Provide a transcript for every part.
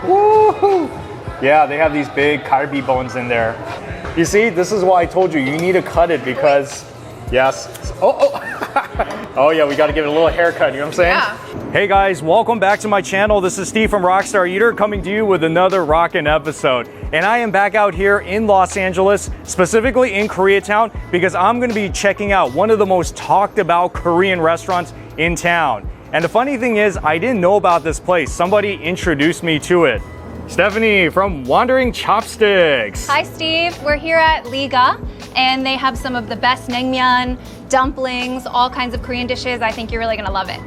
Woohoo! Yeah, they have these big kalbi bones in there. You see, this is why I told you, you need to cut it because, yes. Oh yeah, we got to give it a little haircut, you know what I'm saying? Yeah. Hey guys, welcome back to my channel. This is Steve from Rockstar Eater coming to you with another rockin' episode. And I am back out here in Los Angeles, specifically in Koreatown, because I'm gonna be checking out one of the most talked about Korean restaurants in town. And the funny thing is, I didn't know about this place. Somebody introduced me to it. Stephanie from Wandering Chopsticks. Hi Steve, we're here at Liga and they have some of the best naengmyun, dumplings, all kinds of Korean dishes. I think you're really gonna love it.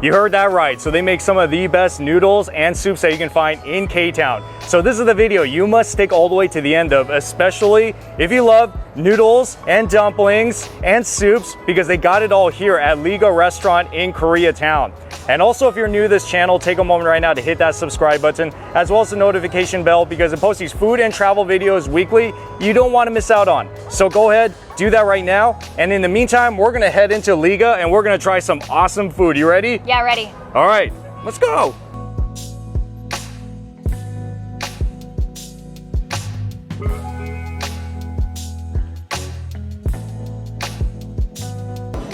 You heard that right. So they make some of the best noodles and soups that you can find in Ktown. So this is the video you must stick all the way to the end of, especially if you love noodles and dumplings and soups, because they got it all here at Liga Restaurant in Koreatown. And also, if you're new to this channel, take a moment right now to hit that subscribe button, as well as the notification bell, because it posts these food and travel videos weekly you don't want to miss out on. So go ahead, do that right now. And in the meantime, we're gonna head into Liga and we're gonna try some awesome food. You ready? Yeah, ready. All right, let's go.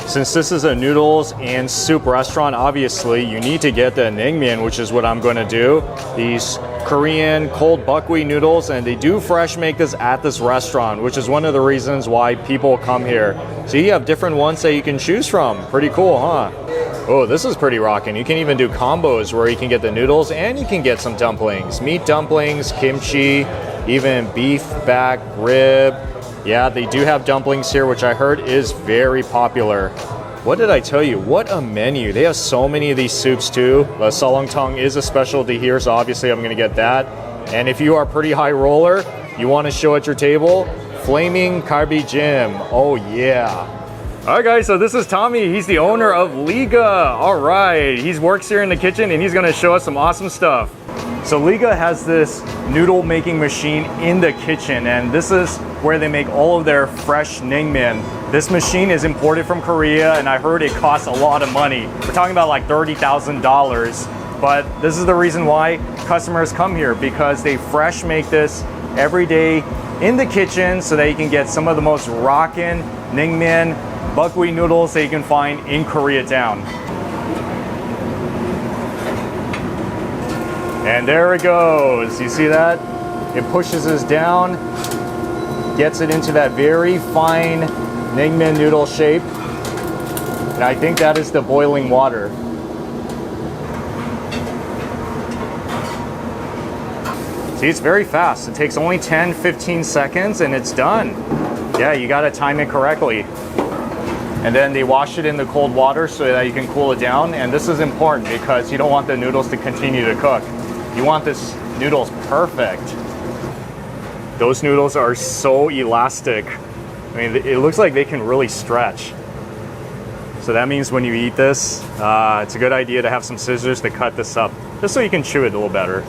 Since this is a noodles and soup restaurant, obviously you need to get the naengmyun, which is what I'm going to do. These Korean cold buckwheat noodles, and they do fresh make this at this restaurant, which is one of the reasons why people come here. So you have different ones that you can choose from. Pretty cool, huh? Oh, this is pretty rocking. You can even do combos where you can get the noodles and you can get some dumplings. Meat dumplings, kimchi, even beef back rib. Yeah, they do have dumplings here, which I heard is very popular. What did I tell you? What a menu. They have so many of these soups too. The sullungtang is a specialty here, so obviously I'm gonna get that. And if you are a pretty high roller, you wanna show at your table, flaming kalbi jim. Oh yeah. All right guys, so this is Tommy. He's the owner of Liga. All right, he works here in the kitchen and he's gonna show us some awesome stuff. So Liga has this noodle making machine in the kitchen, and this is where they make all of their fresh naengmyun. This machine is imported from Korea, and I heard it costs a lot of money. We're talking about like $30,000, but this is the reason why customers come here, because they fresh make this every day in the kitchen so that you can get some of the most rockin' naengmyun buckwheat noodles that you can find in Koreatown. And there it goes. You see that? It pushes this down, gets it into that very fine naengmyun noodle shape. And I think that is the boiling water. See, it's very fast. It takes only 10-15 seconds and it's done. Yeah, you gotta time it correctly. And then they wash it in the cold water so that you can cool it down. And this is important because you don't want the noodles to continue to cook. You want this noodles perfect. Those noodles are so elastic. I mean, it looks like they can really stretch. So that means when you eat this, it's a good idea to have some scissors to cut this up, just so you can chew it a little better.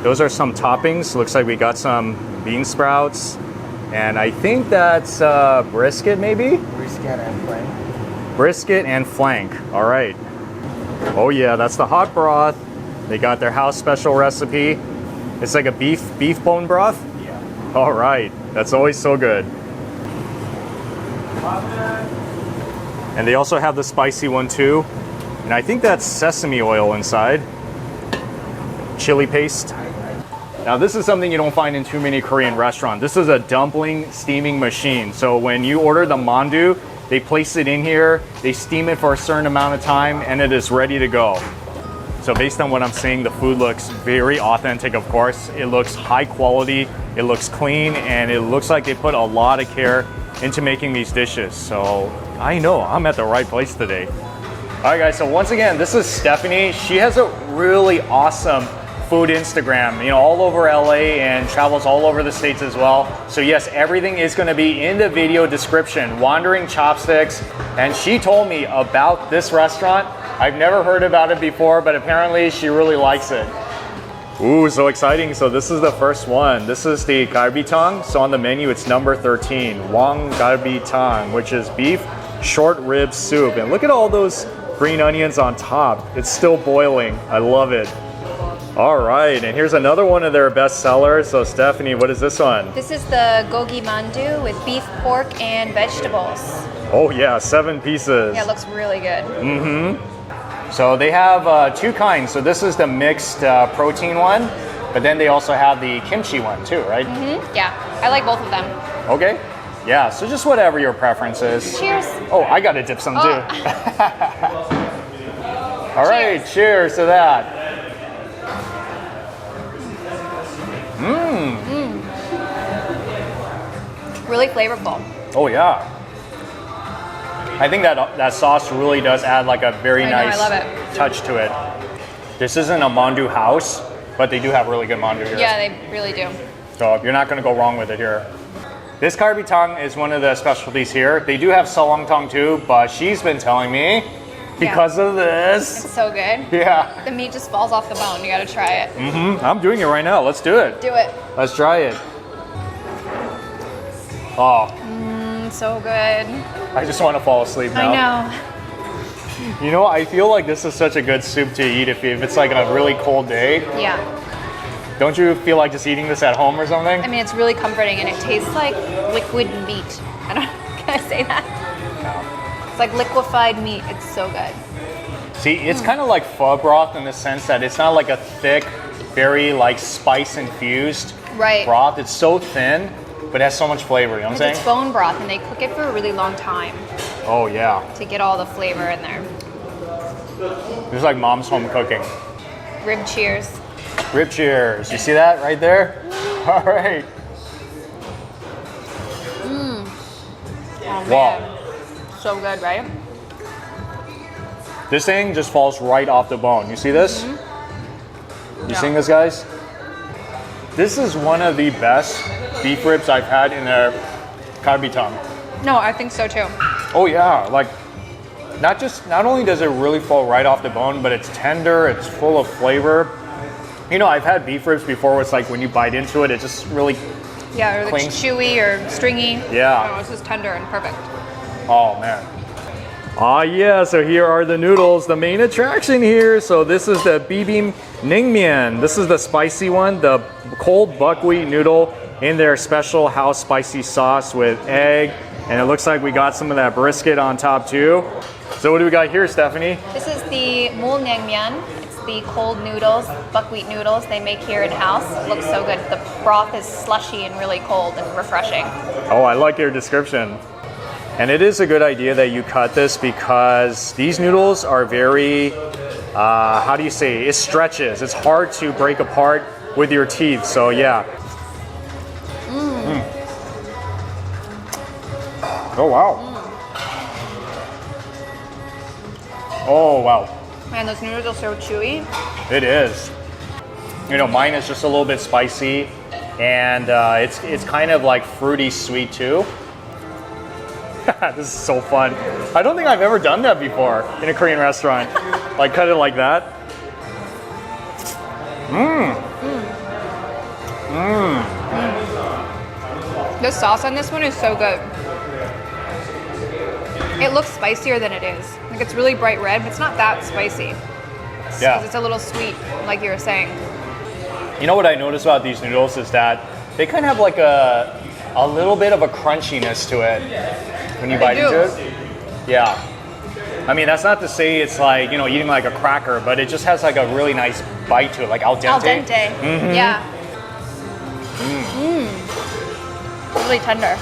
Those are some toppings. Looks like we got some bean sprouts. And I think that's brisket maybe? Brisket and flank. Brisket and flank, all right. Oh yeah, that's the hot broth. They got their house special recipe. It's like a beef bone broth? Yeah. All right, that's always so good. And they also have the spicy one too. And I think that's sesame oil inside. Chili paste. Now this is something you don't find in too many Korean restaurants. This is a dumpling steaming machine. So when you order the mandu, they place it in here, they steam it for a certain amount of time, and it is ready to go. So based on what I'm seeing, the food looks very authentic, of course. It looks high quality, it looks clean, and it looks like they put a lot of care into making these dishes. So I know I'm at the right place today. All right guys, so once again, this is Stephanie. She has a really awesome food Instagram, you know, all over LA and travels all over the States as well. So yes, everything is gonna be in the video description, Wandering Chopsticks. And she told me about this restaurant. I've never heard about it before, but apparently she really likes it. Ooh, so exciting. So this is the first one. This is the galbi tang. So on the menu, it's number 13, Wang galbi tang, which is beef short rib soup. And look at all those green onions on top. It's still boiling. I love it. All right, and here's another one of their best sellers. So Stephanie, what is this one? This is the gogi mandu with beef, pork, and vegetables. Oh yeah, 7 pieces. Yeah, it looks really good. So they have 2 kinds. So this is the mixed protein one, but then they also have the kimchi one too, right? Yeah, I like both of them. Okay. Yeah, so just whatever your preference is. Cheers. Oh, I gotta dip some too. Oh. All right, cheers to that. Really flavorful. Oh yeah. I think that sauce really does add like a very nice I love it. touch to it. This isn't a mandu house, but they do have really good mandu here. Yeah, they really do. So you're not gonna go wrong with it here. This Galbi-Tang is one of the specialties here. They do have sullungtang too, but she's been telling me because of this. It's so good. Yeah. The meat just falls off the bone. You gotta try it. I'm doing it right now. Let's do it. Do it. Let's try it. Oh, So good. I just want to fall asleep now. I know. You know, I feel like this is such a good soup to eat if it's like a really cold day. Yeah. Don't you feel like just eating this at home or something? I mean, it's really comforting and it tastes like liquid meat. I don't know. Can I say that? No. It's like liquefied meat. It's so good. See, it's kind of like pho broth in the sense that it's not like a thick, very like spice infused Right. broth. It's so thin, but it has so much flavor. You know what I'm Because saying? it's bone broth and they cook it for a really long time Oh yeah. to get all the flavor in there. It's like mom's home cooking. Rib cheers. Rib cheers. You see that right there? All right. Oh, Wow. man. So good, right? This thing just falls right off the bone. You see this? You Yeah. seeing this, guys? This is one of the best beef ribs I've had in a Galbi-Tang. No, I think so too. Oh yeah, like not only does it really fall right off the bone, but it's tender, it's full of flavor. You know, I've had beef ribs before where it's like when you bite into it, it just really, Yeah, or Cling. it's chewy or stringy. Yeah. No, this is tender and perfect. oh man. Ah yeah, so here are the noodles, the main attraction here. So this is the bibim naengmyun. This is the spicy one, the cold buckwheat noodle in their special house spicy sauce with egg. And it looks like we got some of that brisket on top too. So what do we got here, Stephanie? This is the naengmyun. It's the cold noodles, buckwheat noodles they make here in house. It looks so good. The broth is slushy and really cold and refreshing. Oh, I like your description. And it is a good idea that you cut this because these noodles are very, how do you say, it stretches. It's hard to break apart with your teeth, so yeah. Oh, wow. Oh, wow. Man, those noodles are so chewy. It is. You know, mine is just a little bit spicy and it's kind of like fruity sweet too. This is so fun. I don't think I've ever done that before in a Korean restaurant. Like cut it like that. The sauce on this one is so good. It looks spicier than it is. Like it's really bright red, but it's not that spicy. Yeah. Because it's a little sweet, like you were saying. You know what I noticed about these noodles is that they kind of have like a little bit of a crunchiness to it when you bite do. into it. Yeah. I mean, that's not to say it's like, you know, eating like a cracker, but it just has like a really nice bite to it, like al dente. Al dente. Yeah. Really tender.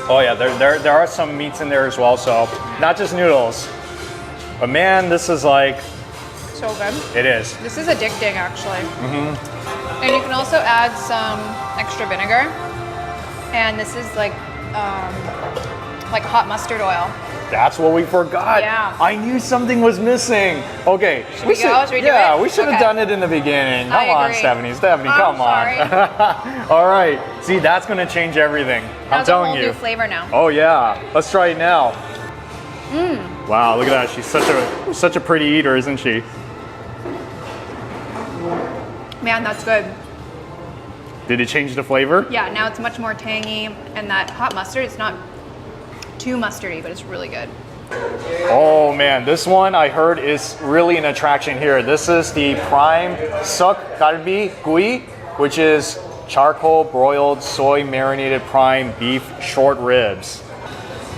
Oh yeah, there are some meats in there as well, so not just noodles. But man, this is like, So good. it is. This is addicting, actually. And you can also add some extra vinegar. And this is like hot mustard oil. That's what we forgot. Yeah. I knew something was missing. Okay. Should we go? Should we do yeah, it? we should have Okay. done it in the beginning. Come I on, agree. Stephanie, I'm come sorry. on. All right. See, that's going to change everything. I'm That's telling a whole you. new flavor now. Oh yeah. Let's try it now. Wow, look at that. She's such a pretty eater, isn't she? Man, that's good. Did it change the flavor? Yeah, now it's much more tangy. And that hot mustard, it's not too mustardy, but it's really good. Oh man, this one I heard is really an attraction here. This is the Prime Seok Galbi-Gui, which is charcoal broiled soy marinated prime beef short ribs.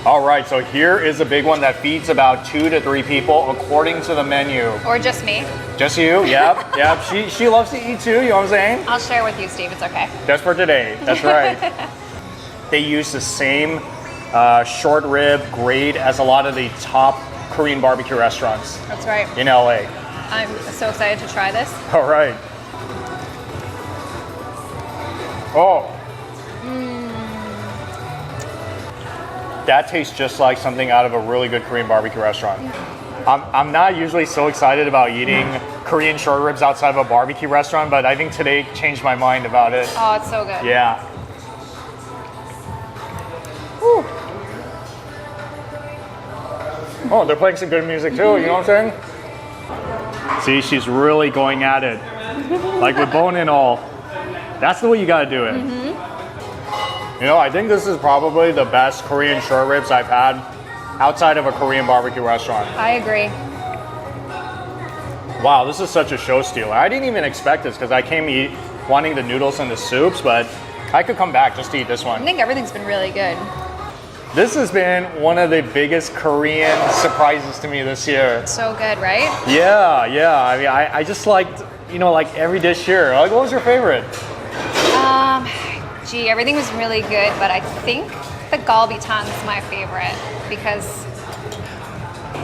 All right, so here is a big one that feeds about 2 to 3 people according to the menu. Or just me. Just you? Yep, yep. She loves to eat too, you know what I'm saying? I'll share with you, Steve. It's okay. Just for today, that's right. They use the same short rib grade as a lot of the top Korean barbecue restaurants That's right. in LA. I'm so excited to try this. All right. Oh. That tastes just like something out of a really good Korean barbecue restaurant. I'm not usually so excited about eating Korean short ribs outside of a barbecue restaurant, but I think today changed my mind about it. Oh, it's so good. Yeah. Whew. Oh, they're playing some good music too, you know what I'm saying? See, she's really going at it. Like with bone and all. That's the way you gotta do it. You know, I think this is probably the best Korean short ribs I've had outside of a Korean barbecue restaurant. I agree. Wow, this is such a show stealer. I didn't even expect this because I came wanting the noodles and the soups, but I could come back just to eat this I one. think everything's been really good. This has been one of the biggest Korean surprises to me this year. So good, right? Yeah, yeah. I mean, I just liked, you know, like every dish here. Like, what was your favorite? Gee, everything was really good, but I think the galbi-tang is my favorite because,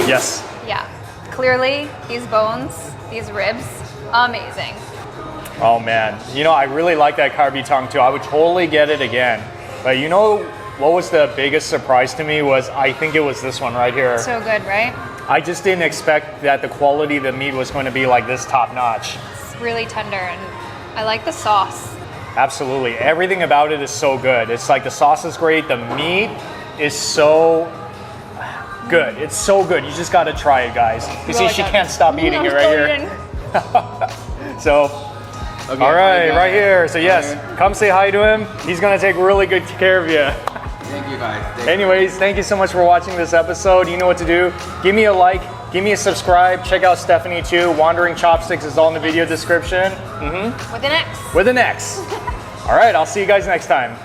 Yes. yeah, clearly these bones, these ribs, amazing. Oh man, you know, I really like that galbi tang too. I would totally get it again. But you know what was the biggest surprise to me was I think it was this one right here. So good, right? I just didn't expect that the quality of the meat was going to be like this top notch. It's really tender, and I like the sauce. Absolutely. Everything about it is so good. It's like the sauce is great. The meat is so good. It's so good. You just got to try it, guys. You see, Really she good. can't stop eating I'm it right still here. eating. So, Okay, all right, I got right it. here. So yes, Okay. come say hi to him. He's going to take really good care of you. Thank you guys. Thank you. Anyways, thank you so much for watching this episode. You know what to do. Give me a like. Give me a subscribe. Check out Stephanie too. Wandering Chopsticks is all in the video description. With an X. With an X. All right, I'll see you guys next time.